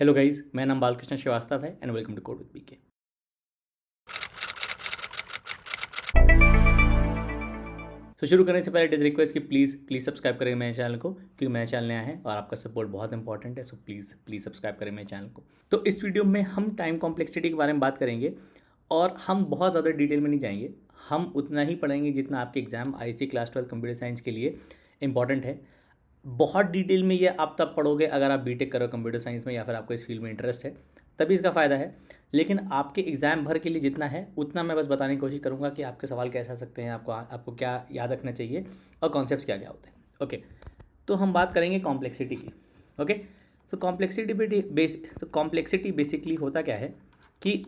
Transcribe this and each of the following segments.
Hello guys, मेरा नाम बालकृष्ण श्रीवास्तव है and welcome to code with PK. तो शुरू करने से पहले इट इज़ रिक्वेस्ट कि प्लीज़ सब्सक्राइब करें मेरे चैनल को, क्योंकि मेरा चैनल नया है और आपका सपोर्ट बहुत इंपॉर्टेंट है। सो प्लीज़ सब्सक्राइब करें मेरे चैनल को। तो इस वीडियो में हम टाइम कॉम्प्लेक्सिटी के बारे में बात करेंगे और हम बहुत ज़्यादा डिटेल में नहीं जाएंगे। हम उतना ही पढ़ेंगे जितना आपके exam IC class 12 computer science के लिए इंपॉर्टेंट है। बहुत डिटेल में ये आप तब पढ़ोगे अगर आप बीटेक करो कंप्यूटर साइंस में या फिर आपको इस फील्ड में इंटरेस्ट है, तभी इसका फ़ायदा है। लेकिन आपके एग्ज़ाम भर के लिए जितना है उतना मैं बस बताने की कोशिश करूँगा कि आपके सवाल कैसे आ सकते हैं, आपको क्या याद रखना चाहिए और कॉन्सेप्ट्स क्या क्या होते हैं। ओके, तो हम बात करेंगे कॉम्प्लेक्सिटी की। ओके, तो कॉम्प्लेक्सिटी बेसिकली होता क्या है कि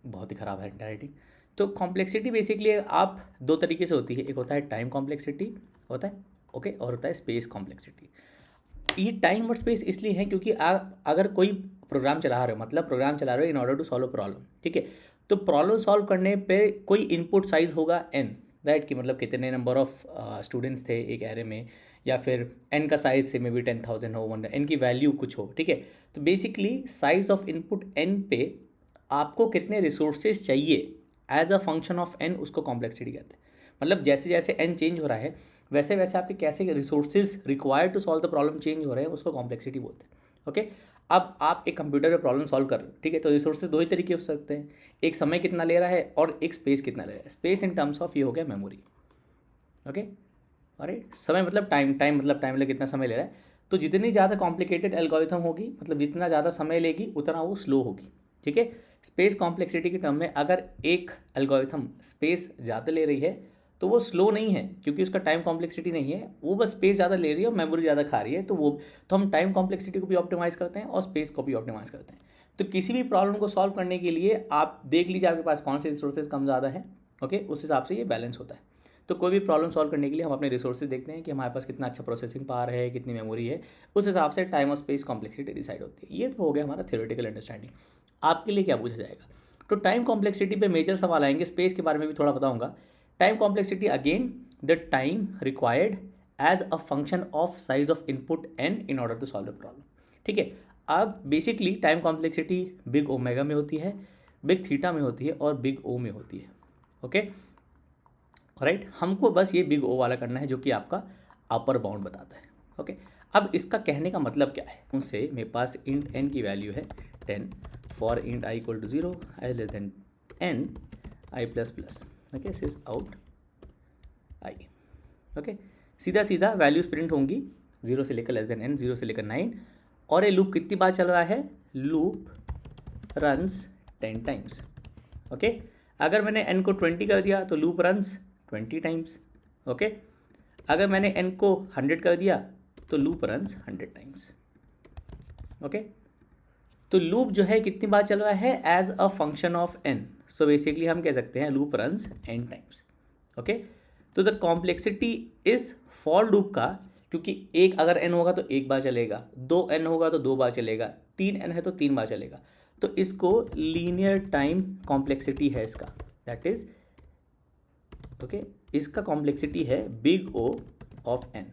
बहुत ही ख़राब है हैंडराइटिंग। तो कॉम्प्लेक्सिटी बेसिकली आप दो तरीके से होती है। एक होता है टाइम कॉम्प्लेक्सिटी होता है, ओके, और होता है स्पेस कॉम्प्लेक्सिटी। ये टाइम और स्पेस इसलिए है क्योंकि आप अगर कोई प्रोग्राम चला रहे हो, मतलब प्रोग्राम चला रहे हो in order to solve problem, ठीक है। तो प्रॉब्लम सॉल्व करने पे कोई इनपुट साइज होगा एन, राइट, कि मतलब कितने नंबर ऑफ स्टूडेंट्स थे एक एरे में, या फिर एन का साइज से मे बी 10,000 हो, एन की वैल्यू कुछ हो, ठीक है। तो basically size of input n पे आपको कितने रिसोर्सेज चाहिए as a function of n, उसको कॉम्प्लेक्सिटी कहते हैं। मतलब जैसे जैसे एन चेंज हो रहा है वैसे वैसे आपके कैसे resources required to solve the problem change हो रहे हैं, उसको कॉम्प्लेक्सिटी बोलते हैं। ओके, अब आप एक कंप्यूटर में प्रॉब्लम सॉल्व कर रहे हो, ठीक है। तो रिसोर्सेज दो ही तरीके हो सकते हैं, एक समय कितना ले रहा है और एक स्पेस कितना ले रहा है। स्पेस इन टर्म्स ऑफ ये हो गया मेमोरी, ओके। अरे समय मतलब टाइम मतलब कितना समय ले रहा है। तो जितनी ज़्यादा कॉम्प्लिकेटेड एल्गोरिथम होगी, मतलब जितना ज़्यादा समय लेगी उतना वो स्लो होगी, ठीक है। स्पेस कॉम्प्लेक्सिटी के टर्म में अगर एक एल्गोरिथम स्पेस ज़्यादा ले रही है तो वो स्लो नहीं है, क्योंकि उसका टाइम कॉम्प्लेक्सिटी नहीं है, वो बस स्पेस ज़्यादा ले रही है और मेमोरी ज़्यादा खा रही है। तो हम टाइम कॉम्प्लेक्सिटी को भी ऑप्टिमाइज़ करते हैं और स्पेस को भी ऑप्टिमाइज़ करते हैं। तो किसी भी प्रॉब्लम को सॉल्व करने के लिए आप देख लीजिए आपके पास कौन से रिसोर्सेज कम ज़्यादा है, ओके, उस हिसाब से ये बैलेंस होता है। तो कोई भी प्रॉब्लम सॉल्व करने के लिए हम अपने रिसोर्सेज देखते हैं कि हमारे पास कितना अच्छा प्रोसेसिंग पावर है, कितनी मेमोरी है, उस हिसाब से टाइम और स्पेस कॉम्प्लेक्सिटी डिसाइड होती है। ये तो हो गया हमारा थ्योरेटिकल अंडरस्टैंडिंग। आपके लिए क्या पूछा जाएगा? तो टाइम कॉम्प्लेक्सिटी पे मेजर सवाल आएंगे, स्पेस के बारे में भी थोड़ा बताऊंगा। Time complexity again the time required as a function of size of input n in order to solve the problem, ठीक है। अब basically time complexity big omega में होती है, बिग थीटा में होती है और बिग ओ में होती है, ओके, राइट। हमको बस ये बिग ओ वाला करना है जो कि आपका अपर बाउंड बताता है, ओके। अब इसका कहने का मतलब क्या है? उनसे मेरे पास इंट एन की वैल्यू है 10 for int i equal to 0 i less than n i plus plus, okay, sys out i, okay. सीधा सीधा वैल्यूज प्रिंट होंगी 0 से लेकर लेस देन एन, 0 से लेकर 9। और ये लूप कितनी बार चल रहा है? Loop runs 10 times, okay. अगर मैंने एन को 20 कर दिया तो लूप रन्स 20 टाइम्स, ओके। अगर मैंने एन को 100 कर दिया तो लूप रन्स 100 टाइम्स, ओके। तो लूप जो है कितनी बार चल रहा है? As a function of N. So basically हम कह सकते हैं loop runs N times, okay. तो the complexity is for loop का, क्योंकि एक अगर एन होगा तो एक बार चलेगा, 2n होगा तो 2 बार चलेगा, 3n है तो 3 बार चलेगा। तो इसको लीनियर टाइम कॉम्प्लेक्सिटी है इसका, दैट इज, ओके, इसका कॉम्प्लेक्सिटी है बिग ओ ऑफ एन,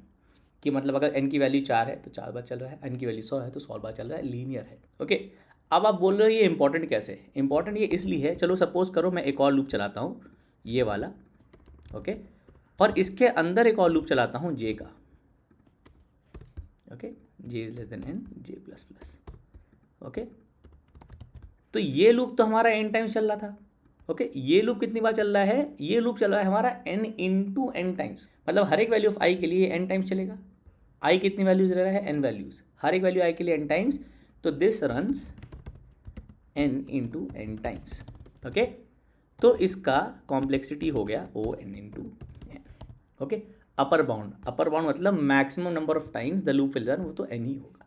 कि मतलब अगर एन की वैल्यू 4 है तो 4 बार चल रहा है, एन की वैल्यू 100 है तो 100 बार चल रहा है, लीनियर है, ओके। अब आप बोल रहे हो ये इंपॉर्टेंट कैसे है? इंपॉर्टेंट ये इसलिए है, चलो सपोज करो मैं एक और लूप चलाता हूँ, ये वाला, ओके, और इसके अंदर एक और लूप चलाता हूँ जे का, okay, j is less than n, j plus plus, okay. तो ये लूप तो हमारा एन टाइम्स चल रहा था, ओके। ये लूप कितनी बार चल रहा है? ये लूप चल रहा है हमारा एन इंटू एन टाइम्स, मतलब हर एक वैल्यू ऑफ आई के लिए एन टाइम्स चलेगा। आई कितनी वैल्यूज ले रहा है? एन वैल्यूज, हर एक वैल्यू आई के लिए एन टाइम्स, तो this runs N into N times, okay. तो इसका कॉम्प्लेक्सिटी हो गया O N into N, okay. Upper bound मतलब maximum number of times the loop will run, वो तो एन ही होगा,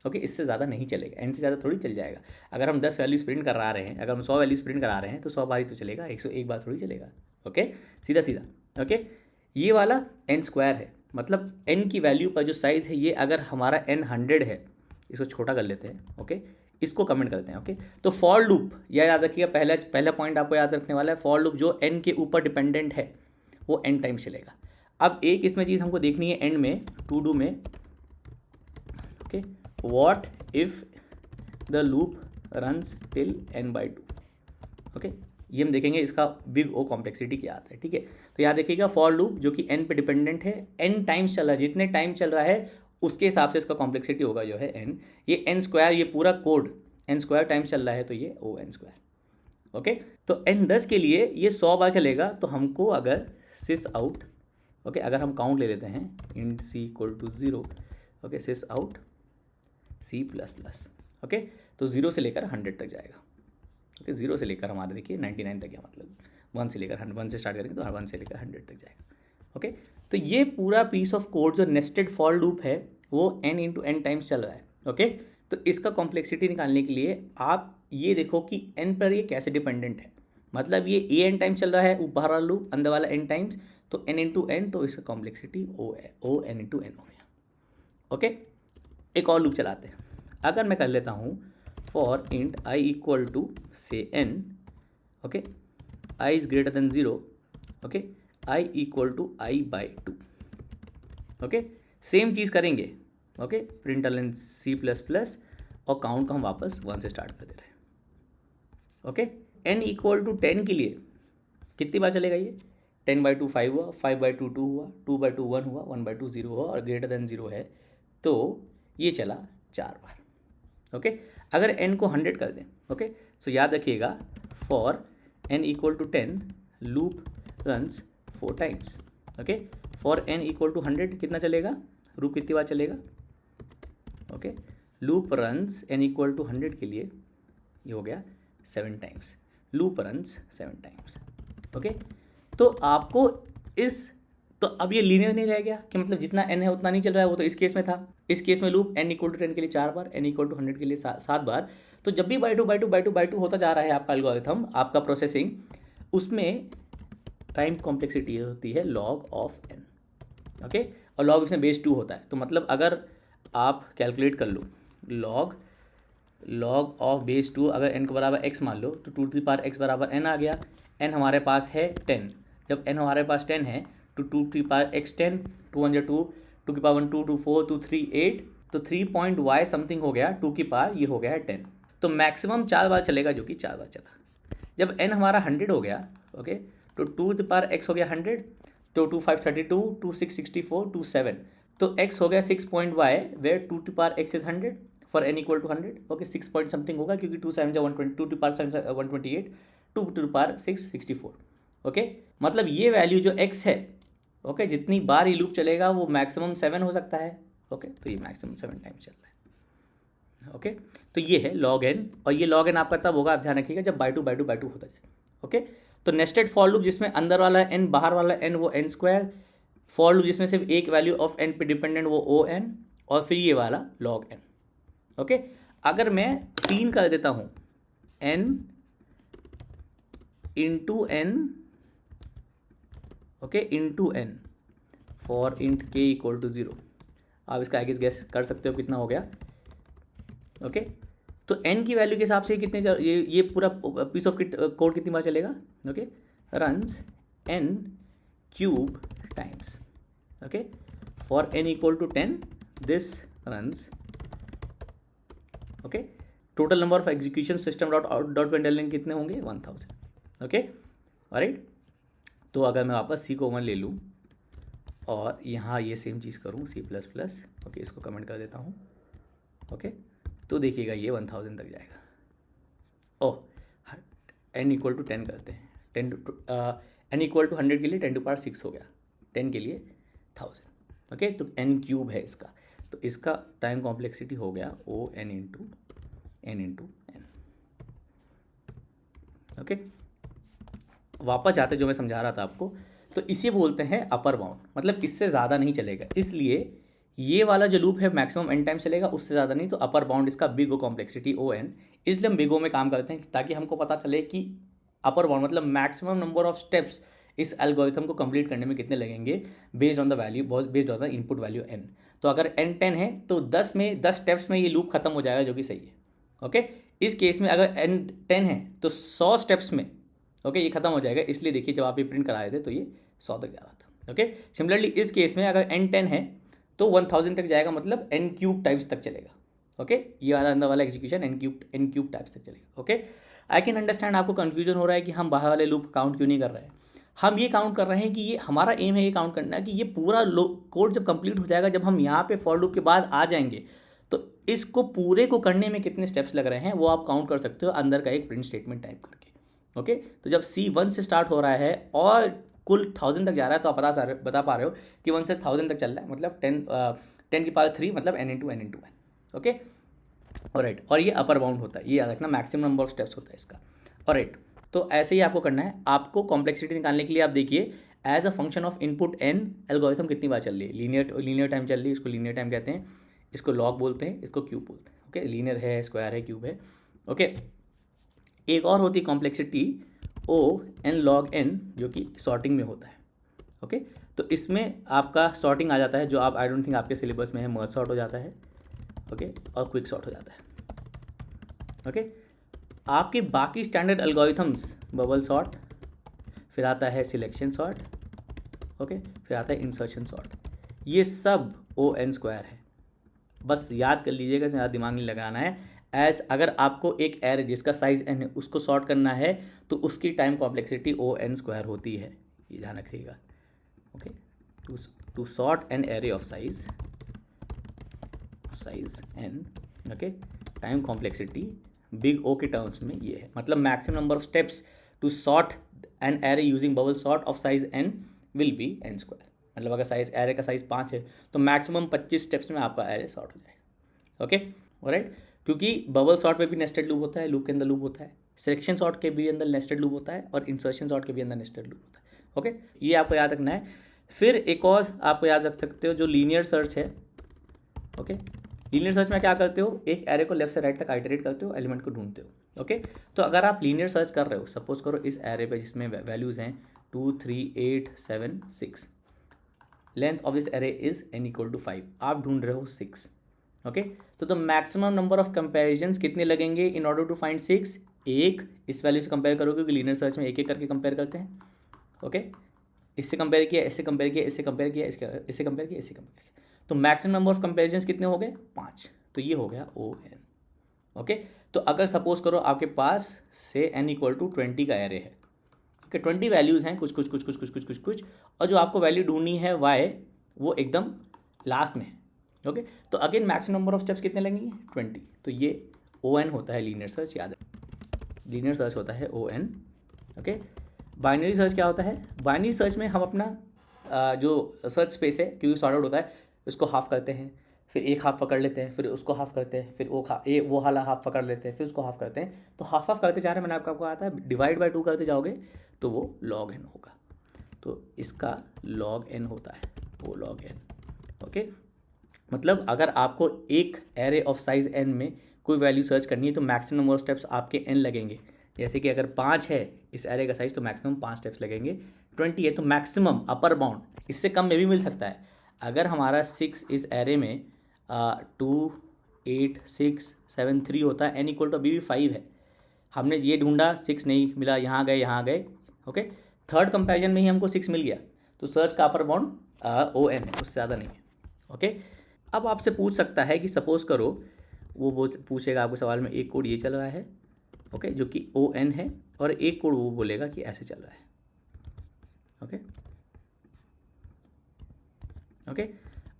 ओके। इससे ज़्यादा नहीं चलेगा, एन से ज़्यादा थोड़ी चल जाएगा। अगर हम 10 वैल्यूज प्रिंट करा रहे हैं, अगर हम 100 वैल्यूज प्रिंट करा रहे हैं तो 100 बार ही तो चलेगा, 101 बार थोड़ी चलेगा, ओके, सीधा सीधा, ओके। ये वाला एन स्क्वायर है, मतलब एन की वैल्यू पर जो साइज़ है ये, अगर हमारा एन 100 है, इसको छोटा कर लेते हैं, ओके, इसको कमेंट करते हैं, ओके। तो फॉर लूप, यह याद रखिएगा, पहला पॉइंट आपको याद रखने वाला है, फॉर लूप जो एन के ऊपर डिपेंडेंट है वो एन टाइम्स चलेगा। अब एक इसमें चीज़ हमको देखनी है एंड में, टू डू में, okay, what if the loop runs till n/2। Okay, ये हम देखेंगे इसका बिग ओ कॉम्प्लेक्सिटी क्या आता है। ठीक है, तो यहाँ देखिएगा फॉर लूप जो कि n पे डिपेंडेंट है, n टाइम्स चल रहा है, जितने टाइम चल रहा है उसके हिसाब से इसका कॉम्प्लेक्सिटी होगा जो है n। ये n स्क्वायर, ये पूरा कोड n स्क्वायर टाइम्स चल रहा है तो ये o n स्क्वायर। ओके, तो n 10 के लिए ये 100 बार चलेगा, तो हमको अगर सिस आउट, ओके, अगर हम काउंट ले लेते हैं int c equal to 0, okay, sys out c plus plus, okay, तो 0 से लेकर 100 तक जाएगा। ओके, 0 से लेकर हमारे देखिए 99 तक, या मतलब 1 से लेकर 100, 1 से स्टार्ट करेंगे तो 1 से लेकर 100 तक जाएगा। ओके, तो ये पूरा पीस ऑफ कोड जो नेस्टेड फॉर लूप है वो n इंटू n टाइम्स चल रहा है। ओके, तो इसका कॉम्प्लेक्सिटी निकालने के लिए आप ये देखो कि n पर ये कैसे डिपेंडेंट है, मतलब ये a n टाइम्स चल रहा है ऊपर वाला लूप, अंदर वाला n टाइम्स, तो n इंटू n, तो इसका complexity o n into n हो गया। ओके, एक और लूप चलाते हैं। अगर मैं कर लेता हूँ for int i equal to से n, okay, i is greater than 0, okay, i equal to i/2। Okay, same चीज़ करेंगे। Okay, println c plus plus और काउंट को हम वापस 1 से स्टार्ट कर दे रहे हैं। ओके, n इक्वल टू 10 के लिए कितनी बार चलेगा ये? 10/2 5 हुआ, 5/2 2 हुआ, 2/2 1 हुआ, 1/2 0 हुआ और ग्रेटर देन 0 है तो ये चला 4 बार। ओके, अगर n को 100 कर दें, ओके, सो याद रखिएगा for n equal to 10 loop runs 4 times. Okay, for n equal to 100 कितना चलेगा, लूप कितनी बार चलेगा? Okay, loop runs n equal to 100 के लिए ये हो गया 7 times, loop runs 7 times. Okay, तो आपको तो अब ये लीनियर नहीं रह गया कि मतलब जितना n है उतना नहीं चल रहा है, वो तो इस केस में था। इस केस में लूप n इक्वल टू 10 के लिए 4 बार, n इक्वल टू 100 के लिए 7 बार, तो जब भी बाय टू होता जा रहा है आपका एल्गोरिथम, आपका प्रोसेसिंग, उसमें टाइम कॉम्प्लेक्सिटी होती है log ऑफ n। ओके, और log इसमें बेस 2 होता है, तो मतलब अगर आप कैलकुलेट कर लो log ऑफ बेस 2, अगर n को बराबर x मान लो तो 2 टू द पावर x बराबर n आ गया। n हमारे पास है 10, जब n हमारे पास 10 है तो 2 टू द पावर x 10, 2 1 2, 2 की पावर 1 2 2 4 2 3 8, तो 3 समथिंग हो गया, 2 की पावर ये हो गया है 10, तो मैक्सिमम 4 बार चलेगा, जो कि 4 बार चला। जब n हमारा 100 हो गया, ओके, तो 2 टू द पावर x हो गया 100, तो 2 5 32, 2 6 64, 2 7, तो x हो गया 6 where 2 to power x is 100 for n equal to 100। Okay, 6 point something होगा क्योंकि 2 7 120, 2 to power 7 128, 2 to power 6 64। Okay, मतलब ये वैल्यू जो x है, ओके, जितनी बार ये लूप चलेगा वो मैक्सिमम 7 हो सकता है। ओके, तो ये मैक्सिमम 7 टाइम चल रहा है। ओके, तो ये है log n, और ये log n आपका तब होगा, आप ध्यान रखिएगा, जब बाय टू होता जाए। ओके, तो नेस्टेड फॉर लूप जिसमें अंदर वाला n बाहर वाला n वो n स्क्वायर, फॉर लूप जिसमें सिर्फ एक वैल्यू ऑफ n पे डिपेंडेंट वो o n, और फिर ये वाला log n। ओके, अगर मैं 3 कर देता हूँ n into n, okay, into n for int k equal to 0, आप इसका आगे गैस कर सकते हो कितना हो गया। ओके, तो n की वैल्यू के हिसाब से कितने ये पूरा पीस ऑफ कोड कितनी बार चलेगा? Okay, runs n cube times. Okay, for n equal to 10 this runs, okay, total number of execution system dot println कितने होंगे? 1000। ओके, ऑलराइट, तो अगर मैं वापस c को 1 ले लूँ और यहाँ ये सेम चीज़ करूँ c प्लस प्लस, ओके, इसको कमेंट कर देता हूँ। ओके, तो देखिएगा ये 1000 तक जाएगा। ओह, n इक्वल टू 10 करते हैं, n इक्वल टू 100 के लिए 10 टू पावर 6 हो गया, 10 के लिए 1000। ओके, तो n क्यूब है इसका, तो इसका टाइम कॉम्प्लेक्सिटी हो गया o n into n। Okay, वापस जाते जो मैं समझा रहा था आपको, तो इसे बोलते हैं अपर बाउंड, मतलब इससे ज़्यादा नहीं चलेगा, इसलिए ये वाला जो लूप है मैक्सिमम n टाइम चलेगा, उससे ज़्यादा नहीं, तो अपर बाउंड इसका big O complexity o n, इसलिए हम बिग ओ में काम करते हैं ताकि हमको पता चले कि अपर बाउंड मतलब मैक्सिमम नंबर ऑफ स्टेप्स इस एल्गोरिथम को कंप्लीट करने में कितने लगेंगे, based on the value, based on the input value n। तो अगर n 10 है तो 10 स्टेप्स में ये लूप खत्म हो जाएगा, जो कि सही है। ओके, इस केस में अगर n 10 है तो 100 स्टेप्स में, ओके, ये खत्म हो जाएगा, इसलिए देखिए जब आप ये प्रिंट कराए थे तो ये 100 तक जा रहा था। ओके, सिमिलरली इस केस में अगर n 10 है तो 1000 तक जाएगा, मतलब n क्यूब टाइम्स तक चलेगा। ओके, ये वाला अंदर वाला एग्जीक्यूशन एन क्यूब टाइप्स तक चलेगा। ओके, आई कैन अंडरस्टैंड आपको कन्फ्यूजन हो रहा है कि हम बाहर वाले लूप काउंट क्यों नहीं कर रहे हैं। हम ये काउंट कर रहे हैं कि ये हमारा एम है ये काउंट करना कि ये पूरा कोड जब कंप्लीट हो जाएगा, जब हम यहाँ पे फॉर लूप के बाद आ जाएंगे, तो इसको पूरे को करने में कितने स्टेप्स लग रहे हैं वो आप काउंट कर सकते हो अंदर का एक प्रिंट स्टेटमेंट टाइप करके। ओके, तो जब C1 से स्टार्ट हो रहा है और कुल 1000 तक जा रहा है, तो आप बता पा रहे हो कि 1 से 1000 तक चल रहा है, मतलब 10 की पावर 3 मतलब n into n। Okay, alright, और ये अपर बाउंड होता है, ये याद रखना, मैक्सिमम नंबर ऑफ स्टेप्स होता है इसका। ऑलराइट, तो ऐसे ही आपको करना है। आपको कॉम्प्लेक्सिटी निकालने के लिए आप देखिए as a function of input n algorithm कितनी बार चल रही है। लीनियर टाइम चल रही है, इसको लीनियर टाइम कहते हैं, इसको लॉग बोलते हैं, इसको क्यूब बोलते हैं। ओके, लीनियर है, स्क्वायर है, क्यूब है। ओके, एक और होती है complexity O n log n, जो कि सॉर्टिंग में होता है। ओके, तो इसमें आपका सॉर्टिंग आ जाता है, जो आप आई डोंट थिंक आपके सिलेबस में है, मर्ज सॉर्ट हो जाता है। ओके, और क्विक सॉर्ट हो जाता है। ओके, आपके बाकी स्टैंडर्ड एल्गोरिथम्स, बबल सॉर्ट, फिर आता है सिलेक्शन सॉर्ट, ओके, फिर आता है इंसर्शन सॉर्ट, ये सब O(n)² है। बस याद कर लीजिएगा, ज़्यादा दिमाग नहीं लगाना है। अगर आपको एक एरे जिसका साइज n है उसको सॉर्ट करना है, तो उसकी टाइम कॉम्प्लेक्सिटी O(n)² होती है, ये ध्यान रखिएगा। Okay, to sort an array of size n, okay, time complexity big O के टर्म्स में ये है, मतलब maximum number of steps to sort an array using bubble sort of size n will be n²। मतलब अगर array का size 5 है तो मैक्सिमम 25 स्टेप्स में आपका एरे सॉर्ट हो जाएगा। ओके, ऑलराइट, क्योंकि बबल सॉर्ट में भी नेस्टेड लूप होता है, लूप के अंदर लूप होता है, सिलेक्शन सॉर्ट के भी अंदर नेस्टेड लूप होता है, और इंसर्शन सॉर्ट के भी अंदर नेस्टेड लूप होता है। ओके, ये आपको याद रखना है। फिर एक और आप याद रख सकते हो जो लीनियर सर्च है। ओके, लीनियर सर्च में क्या करते हो, एक एरे को लेफ्ट से राइट तक आइटरेट करते हो, एलिमेंट को ढूंढते हो। ओके, तो अगर आप लीनियर सर्च कर रहे हो, सपोज करो इस एरे पे जिसमें वैल्यूज़ हैं 2 3 8 7 6, length of this array is n = 5, आप ढूंढ रहे हो 6। ओके, तो the maximum number of comparisons कितने लगेंगे इन ऑर्डर टू फाइंड 6? एक इस वैल्यू से कंपेयर करोगे, क्योंकि लीनियर सर्च में एक एक करके कंपेयर करते हैं। ओके, इससे कंपेयर किया, इससे कंपेयर किया, इससे कंपेयर किया, इससे कंपेयर किया, इससे कंपेयर किया, तो मैक्सिमम नंबर ऑफ कंपेरिजन्स कितने हो गए? 5। तो ये हो गया O(n). ओके, तो अगर सपोज करो आपके पास से n = 20 का एरे है, कि 20 वैल्यूज़ हैं, कुछ, और जो आपको वैल्यू ढूंढनी है y, वो एकदम लास्ट में है। ओके, तो again maximum number of steps कितने लगेंगे? 20। तो ये O(n) होता है लीनियर सर्च, याद है, लीनियर सर्च होता है O(n). ओके, बाइनरी सर्च क्या होता है? बाइनरी सर्च में हम अपना जो सर्च स्पेस है, क्योंकि सॉर्ट आउट होता है, उसको हाफ करते हैं, फिर एक हाफ पकड़ लेते हैं, फिर उसको हाफ करते हैं, फिर वो वाला हाफ पकड़ लेते हैं, फिर उसको हाफ करते हैं, तो हाफ करते जा रहे हैं। मैंने आपको आता है डिवाइड बाय 2 करते जाओगे तो वो log n होगा, तो इसका log n होता है, वो log n। ओके, मतलब अगर आपको एक एरे ऑफ साइज n में कोई वैल्यू सर्च करनी है तो मैक्सिमम नंबर ऑफ स्टेप्स आपके n लगेंगे। जैसे कि अगर 5 है इस एरे का साइज, तो मैक्सिमम 5 स्टेप्स लगेंगे। 20 है तो मैक्सिमम अपर बाउंड, इससे कम में भी मिल सकता है। अगर हमारा 6 इस एरे में 2 8 6 7 3 होता है, n = अभी भी 5 है, हमने ये ढूंढा, 6 नहीं मिला, यहाँ गए। ओके, थर्ड कंपैरिजन में ही हमको 6 मिल गया, तो सर्च का अपर बाउंड O(n) है, उससे ज़्यादा नहीं है। ओके, अब आपसे पूछ सकता है कि सपोज करो, वो पूछेगा आपको सवाल में, एक कोड ये चल रहा है, ओके, जो कि O(n) है, और एक कोड वो बोलेगा कि ऐसे चल रहा है। ओके,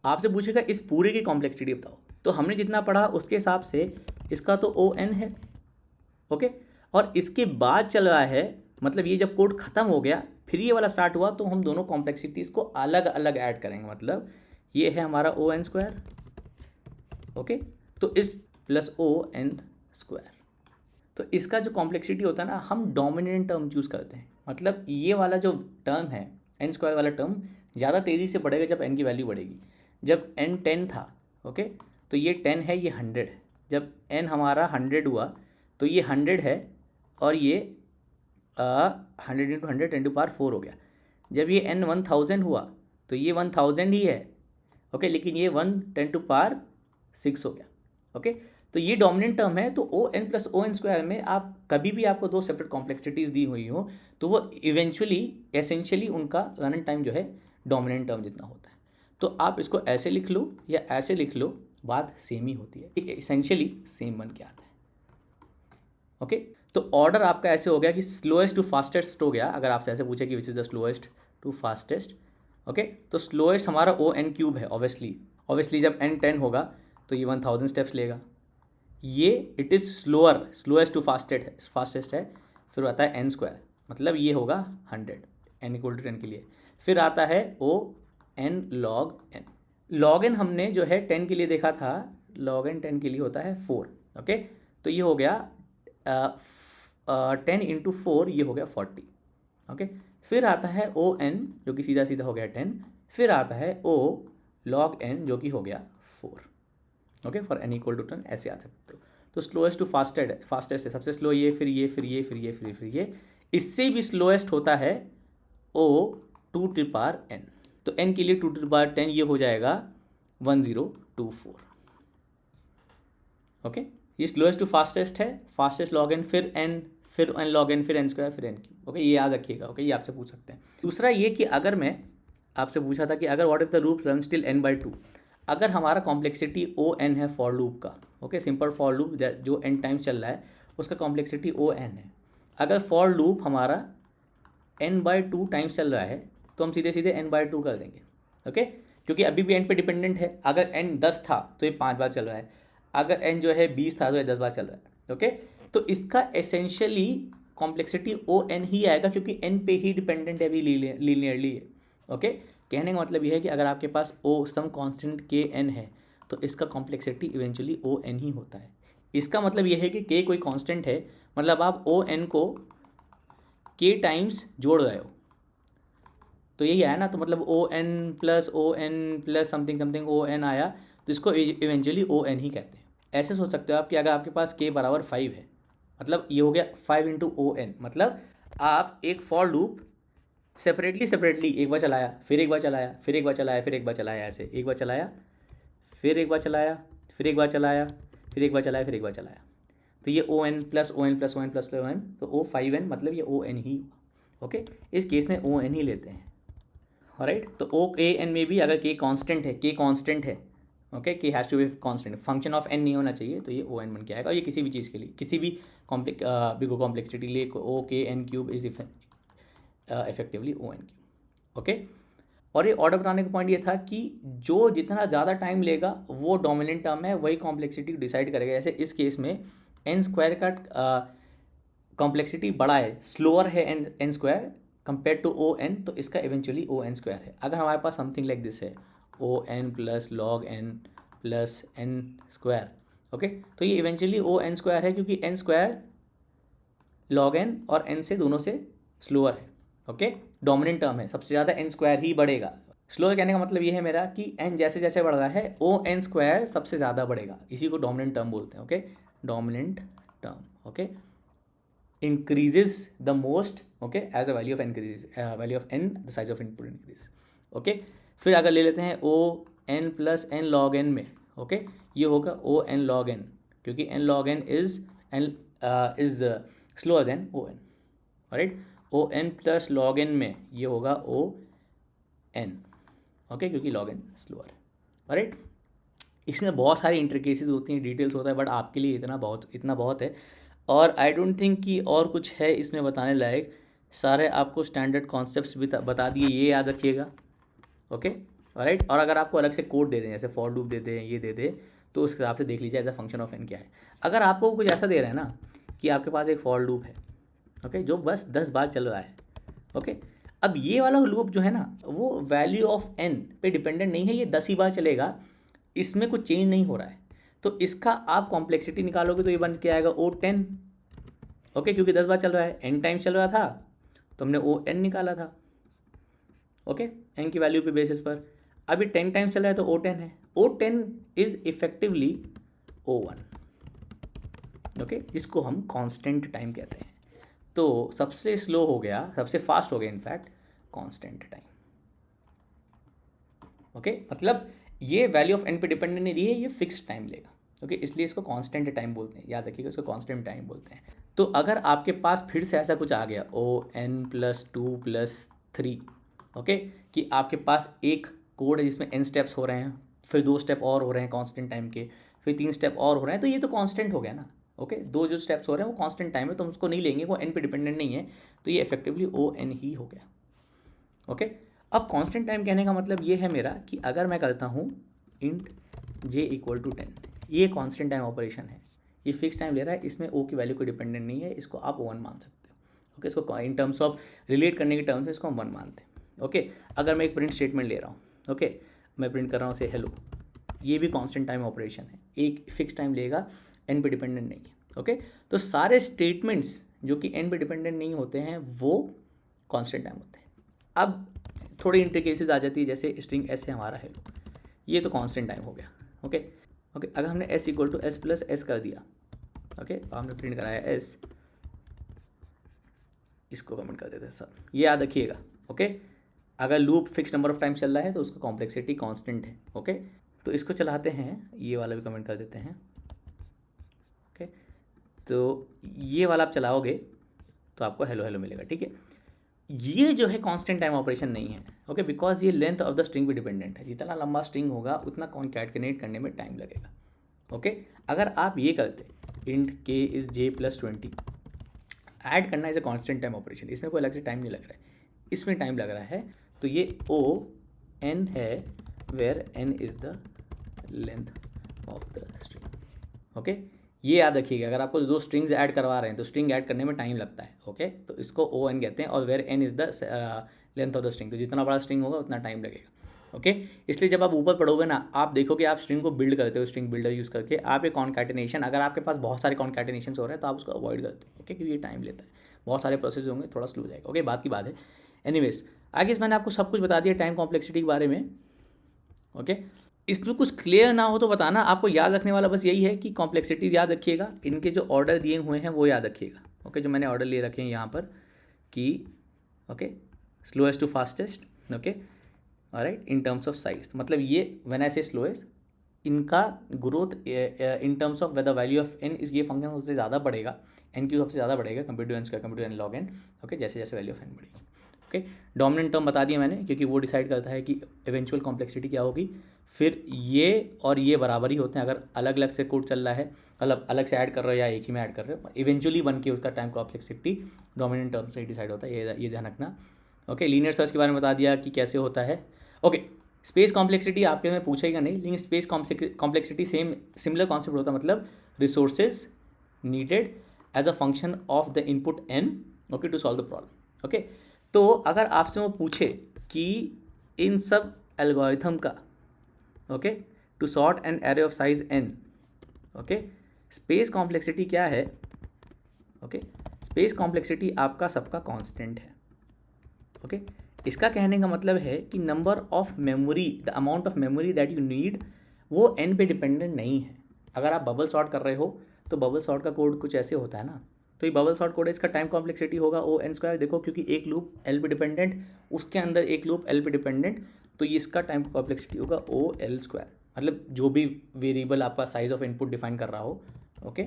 आपसे पूछेगा इस पूरे की कॉम्प्लेक्सिटी बताओ, तो हमने जितना पढ़ा उसके हिसाब से इसका तो O(n) है। ओके, और इसके बाद चल रहा है, मतलब ये जब कोड खत्म हो गया फिर ये वाला स्टार्ट हुआ, तो हम दोनों कॉम्प्लेक्सिटीज़ को अलग अलग ऐड करेंगे। मतलब ये है हमारा O(n)², ओके, तो इस प्लस O(n)², तो इसका जो कॉम्प्लेक्सिटी होता है ना, हम डोमिनेंट टर्म चूज़ करते हैं। मतलब ये वाला जो टर्म है n² वाला टर्म ज़्यादा तेज़ी से बढ़ेगा जब n की वैल्यू बढ़ेगी। जब n 10 था, ओके, तो ये 10 है, ये 100 है। जब n हमारा 100 हुआ तो ये 100 है, और ये 100 × 100 10⁴ हो गया। जब ये n 1000 हुआ तो ये 1000 ही है, ओके, लेकिन ये 1 10⁶ हो गया। ओके, तो ये डोमिनेंट टर्म है। तो O(n) + O(n)² में आप कभी भी आपको 2 सेपरेट कॉम्प्लेक्सिटीज़ दी हुई हो, तो वो एसेंशियली उनका रनिंग टाइम जो है डोमिनेंट टर्म जितना होता है। तो आप इसको ऐसे लिख लो या ऐसे लिख लो, बात सेम ही होती है, इसेंशियली सेम बन के आता है। ओके, तो ऑर्डर आपका ऐसे हो गया कि स्लोएस्ट टू फास्टेस्ट हो गया। अगर आपसे ऐसे पूछे कि which is the slowest to fastest, okay, तो स्लोएस्ट हमारा O(n)³ है। ऑब्वियसली जब n 10 होगा तो ये 1000 स्टेप्स लेगा। ये it is slowest to fastest है। फिर आता है n², मतलब ये होगा 100, n = 10 के लिए। फिर आता है O(n log n). log n हमने जो है 10 के लिए देखा था, log n 10 के लिए होता है 4। ओके, तो ये हो गया 10 × 4, ये हो गया 40। ओके, फिर आता है O(n) जो कि सीधा सीधा हो गया 10। फिर आता है O log n जो कि हो गया 4। ओके, फॉर n = 10 ऐसे आ सकते हो। तो स्लोएस्ट टू फास्टेस्ट है, सबसे स्लो ये, फिर ये, फिर ये, फिर ये, फिर ये। इससे भी स्लोएस्ट होता है O 2n। तो n के लिए 2n ये हो जाएगा 1024। ओके, ये स्लोएस्ट टू फास्टेस्ट है, फास्टेस्ट log n, फिर n, फिर n log n, फिर n², फिर n³। ओके, ये याद रखिएगा। ओके, ये आपसे पूछ सकते हैं। दूसरा ये कि अगर मैं आपसे पूछा था कि अगर what is the loop run till n/2, अगर हमारा कॉम्प्लेक्सिटी O(n) है फॉर लूप का। ओके, सिंपल फॉर लूप जो n टाइम्स चल रहा है उसका कॉम्प्लेक्सिटी O(n) है। अगर फॉर लूप हमारा n/2 टाइम्स चल रहा है तो हम सीधे सीधे n/2 कर देंगे। ओके, क्योंकि अभी भी n पे डिपेंडेंट है। अगर n 10 था तो ये 5 बार चल रहा है, अगर n जो है 20 था तो ये 10 बार चल रहा है। ओके, तो इसका एसेंशियली कॉम्प्लेक्सिटी O(n) ही आएगा, क्योंकि n पे ही डिपेंडेंट है, अभी लीनियरली है। ओके, कहने का मतलब यह है कि अगर आपके पास O सम कांस्टेंट Kn है तो इसका कॉम्प्लेक्सिटी इवेंचुअली O(n) ही होता है। इसका मतलब यह है कि K कोई कांस्टेंट है, मतलब आप O(n) को K टाइम्स जोड़ रहे हो, तो यही आया ना। तो मतलब O(n+O(n+ समथिंग समथिंग O(n) आया, तो इसको इवेंचुअली O(n) ही कहते हैं। ऐसे सोच सकते हो आप कि अगर आपके पास K = 5 है, मतलब ये हो गया 5 × O(n), मतलब आप एक फॉर लूप सेपरेटली एक बार चलाया, फिर एक बार चलाया, फिर एक बार चलाया, फिर एक बार चलाया, ऐसे एक बार चलाया, फिर एक बार चलाया, फिर एक बार चलाया, फिर एक बार चलाया, फिर एक बार चलाया, तो ये O(n+O(n+O(n+O(n), तो O5n, मतलब ये O(n) ही। ओके, इस केस में O(n) ही लेते हैं। ऑलराइट, तो O(n) में भी अगर K कांस्टेंट है, okay, K has to be constant, function of n नहीं होना चाहिए, तो ये O(n) बन के आएगा। और ये किसी भी चीज़ के लिए, किसी भी बिग कॉम्प्लेक्सिटी के लिए OKn³ is effectively O(n³। Okay, और ये ऑर्डर बनाने का पॉइंट ये था कि जो जितना ज़्यादा टाइम लेगा वो डोमिनेंट टर्म है, वही कॉम्प्लेक्सिटी डिसाइड करेगा। जैसे इस केस में n² का कॉम्प्लेक्सिटी बड़ा है, स्लोअर है n² कंपेयर टू O(n), तो इसका इवेंचुअली O(n² है। अगर हमारे पास समथिंग लाइक दिस है O(n + log n + n², okay, तो ये इवेंचुअली O(n² है, क्योंकि n² log n और n से दोनों से स्लोअर है। ओके, डोमिनेंट टर्म है, सबसे ज़्यादा n² ही बढ़ेगा। स्लोअर कहने का मतलब ये है मेरा कि n जैसे जैसे बढ़ रहा है O(n² सबसे ज़्यादा बढ़ेगा, इसी को डोमिनेंट टर्म बोलते हैं। Okay, dominant term, okay, increases the most, okay, as the value of n, the size of input increases। okay, फिर अगर ले लेते हैं O(n + n log n) में, ओके, ये होगा O(n log n), क्योंकि n log n is slower than O(n), right. O(n + log n) में ये होगा O(n), ओके, क्योंकि log n स्लोअर है, राइट। इसमें बहुत सारी इंटरकेसेस होती हैं, डिटेल्स होता है, बट आपके लिए इतना बहुत है। और आई डोंट थिंक कि और कुछ है इसमें बताने लायक। सारे आपको स्टैंडर्ड कॉन्सेप्ट्स भी बता दिए, ये याद रखिएगा। Okay, right. और अगर आपको अलग से कोड दे दें, जैसे फॉर लूप दे दें, ये दे दें, तो उस हिसाब से देख लीजिए as a function of n क्या है। अगर आपको कुछ ऐसा दे रहे हैं ना कि आपके पास एक फॉर लूप है, ओके, जो बस 10 बार चल रहा है, ओके, अब ये वाला लूप जो है ना वो वैल्यू ऑफ n पे डिपेंडेंट नहीं है, ये 10 ही बार चलेगा, इसमें कुछ चेंज नहीं हो रहा है, तो इसका आप कॉम्प्लेक्सिटी निकालोगे तो ये बन के आएगा O(10), ओके, क्योंकि 10 बार चल रहा है, n टाइम चल रहा था तो हमने O(n) निकाला था, ओके, n की वैल्यू पे बेसिस पर। अभी 10 टाइम्स चल रहा है तो O(10) है, O(10) is effectively O(1), okay, जिसको हम कांस्टेंट टाइम कहते हैं। तो सबसे स्लो हो गया, सबसे फास्ट हो गया इनफैक्ट कांस्टेंट टाइम। ओके, मतलब ये वैल्यू ऑफ n पे डिपेंडेंट नहीं रही है, ये फिक्स्ड टाइम लेगा। ओके, इसलिए इसको कांस्टेंट टाइम बोलते हैं, याद रखिएगा, इसको कांस्टेंट टाइम बोलते हैं। तो अगर आपके पास फिर से ऐसा कुछ आ गया O(n + 2 + 3), ओके, कि आपके पास एक कोड है जिसमें n स्टेप्स हो रहे हैं, फिर 2 स्टेप और हो रहे हैं कांस्टेंट टाइम के, फिर 3 स्टेप और हो रहे हैं, तो ये तो कांस्टेंट हो गया ना। ओके, 2 जो स्टेप्स हो रहे हैं वो कांस्टेंट टाइम है, तो हम उसको नहीं लेंगे, वो एन पे डिपेंडेंट नहीं है, तो ये इफेक्टिवली ओ एन ही हो गया। ओके, अब कांस्टेंट टाइम कहने का मतलब ये है मेरा कि अगर मैं करता हूँ इंट जे इक्वल टू 10, ये कांस्टेंट टाइम ऑपरेशन है, ये फिक्स टाइम ले रहा है, इसमें ओ की वैल्यू कोई डिपेंडेंट नहीं है, इसको आप 1 मान सकते हो। ओके, इसको इन टर्म्स ऑफ रिलेट करने के टर्म्स में इसको हम 1 मानते हैं। ओके, अगर मैं एक प्रिंट स्टेटमेंट ले रहा हूँ, ओके, मैं प्रिंट कर रहा हूँ से हेलो, ये भी कांस्टेंट टाइम ऑपरेशन है, एक फिक्स टाइम लेगा, एन पे डिपेंडेंट नहीं है। ओके, तो सारे स्टेटमेंट्स जो कि एन पे डिपेंडेंट नहीं होते हैं वो कांस्टेंट टाइम होते हैं। अब थोड़ी इंट्रिकेसीज आ जाती है, जैसे स्ट्रिंग एस है हमारा हेलो, ये तो कांस्टेंट टाइम हो गया। ओके ओके, अगर हमने s equal to s plus s कर दिया, ओके, हमने प्रिंट कराया एस, इसको कमेंट कर देते हैं सब, ये याद रखिएगा। ओके, अगर loop fix number of time चल रहा है तो उसका कॉम्प्लेक्सिटी कांस्टेंट है। ओके, तो इसको चलाते हैं, ये वाला भी कमेंट कर देते हैं। ओके, तो ये वाला आप चलाओगे तो आपको हेलो हेलो मिलेगा। ठीक है, ये जो है कांस्टेंट टाइम ऑपरेशन नहीं है। ओके, बिकॉज ये लेंथ ऑफ द स्ट्रिंग पे डिपेंडेंट है, जितना लंबा स्ट्रिंग होगा उतना कॉन्कैटनेट करने में टाइम लगेगा। ओके, अगर आप ये करते इंट के इज जे प्लस 20, ऐड करना is a constant time operation, इसमें कोई अलग से टाइम नहीं लग रहा है, इसमें टाइम लग रहा है, तो ये ओ एन है where n is the length of the string. Okay, ये याद रखिएगा, अगर आपको 2 स्ट्रिंग्स ऐड करवा रहे हैं तो स्ट्रिंग ऐड करने में टाइम लगता है। ओके, तो इसको ओ एन कहते हैं, और where n is the length of the string, तो जितना बड़ा स्ट्रिंग होगा उतना टाइम लगेगा। ओके, इसलिए जब आप ऊपर पढ़ोगे ना, आप देखोगे आप स्ट्रिंग को बिल्ड करते हो, स्ट्रिंग बिल्डर यूज़ करके आप एक कॉन्कैटिनेशन, अगर आपके पास बहुत सारे कॉन्कैटिनेशन हो रहे हैं तो आप उसको अवॉइड करते हो। ओके, क्योंकि ये टाइम लेता है, बहुत सारे प्रोसेस होंगे, थोड़ा स्लो जाएगा। ओके, बात की बात है। एनीवेज, आगे मैंने आपको सब कुछ बता दिया टाइम कॉम्प्लेक्सिटी के बारे में। ओके, इसमें कुछ क्लियर ना हो तो बताना, आपको याद रखने वाला बस यही है कि कॉम्प्लेक्सिटीज़ याद रखिएगा, इनके जो ऑर्डर दिए हुए हैं वो याद रखिएगा। ओके, जो मैंने ऑर्डर ले रखे हैं यहाँ पर कि okay slowest to fastest, okay all right, in terms of size, मतलब ये व्हेन आई से स्लोएस्ट, इनका growth in terms of whether value of n, ये फंक्शन सबसे ज़्यादा बढ़ेगा, एन की सबसे ज़्यादा बढ़ेगा compare to n square, compare to n log n. Okay, जैसे जैसे वैल्यू ऑफ एन बढ़ेगी। ओके, डोमिनेंट टर्म बता दिया मैंने, क्योंकि वो डिसाइड करता है कि इवेंचुअल कॉम्प्लेक्सिटी क्या होगी। फिर ये और ये बराबर ही होते हैं, अगर अलग अलग से कोड चल रहा है, मतलब अलग से ऐड कर रहे हो या एक ही में ऐड कर रहे हो, इवेंचुअली बन के उसका टाइम कॉम्प्लेक्सिटी डोमिनेंट टर्म से ही डिसाइड होता है, ये ध्यान रखना। ओके, लीनियर सर्च के बारे में बता दिया कि कैसे होता है। ओके, स्पेस कॉम्प्लेक्सिटी आपके में पूछेगा नहीं, लेकिन स्पेस कॉम्प्लेक्सिटी सिमिलर कॉन्सेप्ट होता है, मतलब resources needed as a function of the input n, okay, to solve the problem. Okay, तो अगर आपसे वो पूछे कि इन सब एल्गोरिथम का, okay, to sort an array of size n, okay, space complexity क्या है? ओके, स्पेस कॉम्प्लेक्सिटी आपका सबका कांस्टेंट है। ओके, इसका कहने का मतलब है कि number of memory, the amount of memory that you need, वो एन पे डिपेंडेंट नहीं है। अगर आप बबल सॉर्ट कर रहे हो तो बबल सॉर्ट का कोड कुछ ऐसे होता है ना, तो ये बबल सॉर्ट कोड है, इसका टाइम कॉम्प्लेक्सिटी होगा ओ एन स्क्वायर। देखो, क्योंकि एक लूप एल पे डिपेंडेंट, उसके अंदर एक लूप एल पे डिपेंडेंट, तो ये इसका टाइम कॉम्प्लेक्सिटी होगा ओ एल स्क्वायर, मतलब जो भी वेरिएबल आपका साइज ऑफ इनपुट डिफाइन कर रहा हो। ओके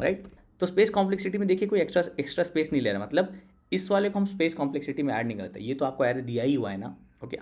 राइट, तो स्पेस कॉम्प्लेक्सिटी में देखिए कोई एक्स्ट्रा स्पेस नहीं ले रहा, मतलब इस वाले को हम स्पेस कॉम्प्लेक्सिटी में ऐड नहीं करते, ये तो आपको एरे दिया ही हुआ है ना। ओके,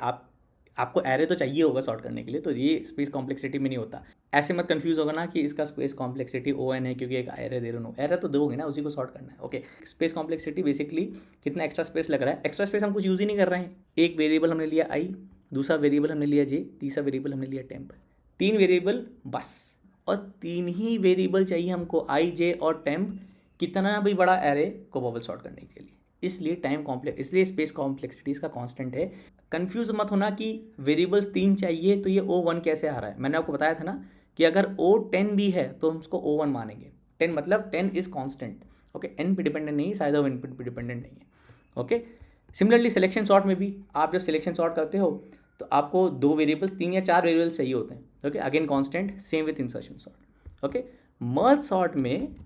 आपको एरे तो चाहिए होगा सॉर्ट करने के लिए, तो ये स्पेस कॉम्प्लेक्सिटी में नहीं होता। ऐसे मत कंफ्यूज होगा ना कि इसका स्पेस कॉम्प्लेक्सिटी ओ एन है क्योंकि एक एरे दे रहे हो, एरे तो दोगे ना, उसी को सॉर्ट करना है। ओके, स्पेस कॉम्प्लेक्सिटी बेसिकली कितना एक्स्ट्रा स्पेस लग रहा है, एक्स्ट्रा स्पेस हम कुछ यूज़ ही नहीं कर रहे हैं। एक वेरिएबल हमने लिया आई, दूसरा वेरिएबल हमने लिया जे, तीसरा वेरिएबल हमने लिया टेम्प, 3 वेरिएबल बस, और 3 ही वेरिएबल चाहिए हमको, आई जे और टेम्प, कितना भी बड़ा एरे को बबल सॉर्ट करने के लिए। इसलिए इसलिए स्पेस कॉम्प्लेक्सिटी इसका कांस्टेंट है। कंफ्यूज मत होना कि वेरिएबल्स 3 चाहिए तो ये O1 कैसे आ रहा है। मैंने आपको बताया था ना कि अगर O10 भी है तो हम उसको O1 मानेंगे। 10 मतलब 10 इज कांस्टेंट। ओके, एन पे डिपेंडेंट नहीं है, साइज ऑफ इनपुट पे डिपेंडेंट नहीं है। ओके, सिमिलरली सिलेक्शन सॉर्ट में भी आप जब सिलेक्शन सॉर्ट करते हो तो आपको 2 वेरिएबल्स, 3 या 4 वेरिएबल्स चाहिए होते हैं। Okay, again constant, same with insertion sort. Okay, merge sort में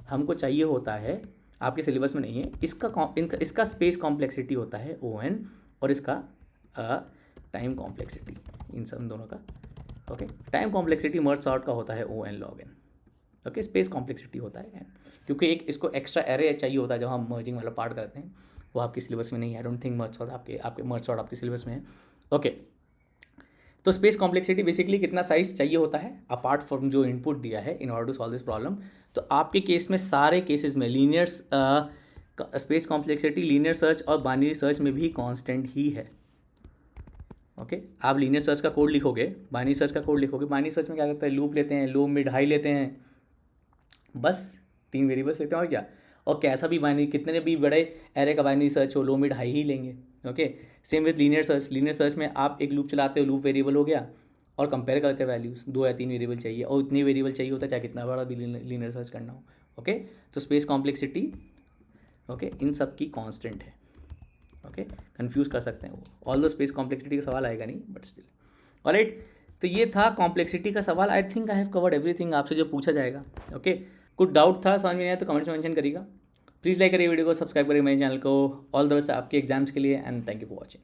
हमको चाहिए होता है, आपके सिलेबस में नहीं है, इसका स्पेस कॉम्प्लेक्सिटी होता है O(n) और इसका टाइम कॉम्प्लेक्सिटी, इन सब दोनों का। Okay, time complexity merge sort का होता है O(n) log n। Okay, space complexity होता है n, क्योंकि एक इसको एक्स्ट्रा एरे चाहिए होता है जब हम मर्जिंग वाला पार्ट करते हैं, वो आपके सिलेबस में नहीं है। I don't think merge sort आपके मर्ज सॉर्ट आपके सिलेबस में है। ओके, तो स्पेस कॉम्प्लेक्सिटी बेसिकली कितना साइज चाहिए होता है अपार्ट फ्रॉम जो इनपुट दिया है in order to solve this problem. तो आपके केस में सारे केसेस में linear space complexity linear search और बाइनरी सर्च में भी कांस्टेंट ही है। ओके आप लीनियर सर्च का कोड लिखोगे, बाइनरी सर्च का कोड लिखोगे, बाइनरी सर्च में क्या करता है, लूप लेते हैं, लो मिड हाई लेते हैं, बस 3 वेरिएबल्स लेते हैं और क्या, और कैसा भी बाइनरी कितने भी बड़े एरे का बाइनरी सर्च हो लो मिड हाई ही लेंगे। Okay same with linear search में आप एक लूप चलाते हो, लूप वेरिएबल हो गया और कंपेयर करते हैं वैल्यूज़, 2 या 3 वेरिएबल चाहिए और इतनी वेरिएबल चाहिए होता है चाहे कितना बड़ा भी लीनियर सर्च करना हो। ओके तो स्पेस कॉम्प्लेक्सिटी ओके इन सब की कांस्टेंट है। ओके कंफ्यूज कर सकते हैं वो, ऑल द स्पेस कॉम्प्लेक्सिटी का सवाल आएगा नहीं बट स्टिल। ऑलराइट तो ये था कॉम्प्लेक्सिटी का सवाल। I think I have covered everything, आपसे जो पूछा जाएगा। ओके कुछ डाउट था समझ में नहीं आया तो कमेंट्स में मेंशन करिएगा। प्लीज़ लाइक करिए वीडियो को, सब्सक्राइब करिए मेरे चैनल को। ऑल द बेस्ट आपके एग्जाम्स के लिए and thank you for watching.